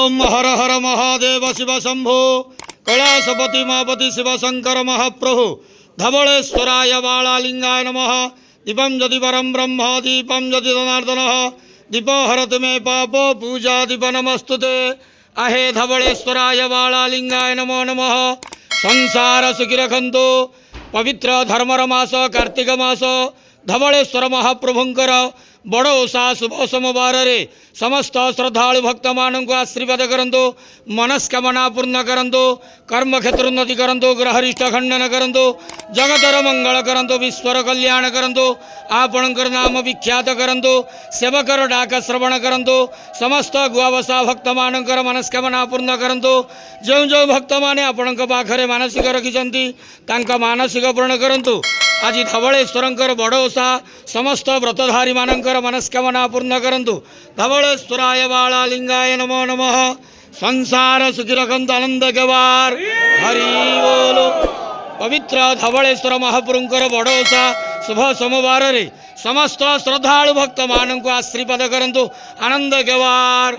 ओम हर हर महादेव शिव शंभो कैलासपति मापति शिव शंकर महाप्रभु धवलेश्वराय बालालिंगाय नमः। दीपं ज्योति परम ब्रह्म दीपं ज्योति जनार्दन दीपो हरतु मे पापो पूजा दीप नमस्तुते। आहे धवलेश्वराय बालालिंगाय नमो नमः। संसार सुखी रखंतु। पवित्र धर्मर मास कार्तिक मास धवलेश्वर महाप्रभुंकर बड़ ओषा शुभ सोमवार रे समस्त श्रद्धालु भक्त मान को आशीर्वाद करंतु। मनस्कामना पूर्ण करंतु। कर्म क्षेत्र उन्नति करंतु। ग्रहरिष्ठ खंडन करंतु। जगतर मंगल करंतु। विश्वर कल्याण करंतु। आपणकर नाम विख्यात करंतु। सेवकर डाक श्रवण करंतु। समस्त गुआवसा भक्त मानकर मनस्कामना पूर्ण करंतु। जो जो भक्त माने आपणक पाखरे मानसिक रखिछंती तांका मानसिक पूर्ण करंतु। आज धवलेश्वरंकर बड़ ओषा समस्त व्रतधारी मानकर मनस्कामना पूर्ण करंतु। धवलेश्वराय बालालिंगाय नमो नमः। संसार सुखी रखंतु आनंद गवार हरि बोलो। पवित्र धवलेश्वर महाप्रभुंकर बड़ ओषा शुभ सोमवार रे समस्त श्रद्धालु भक्त मान को आशीर्वाद करंतु आनंद गवार।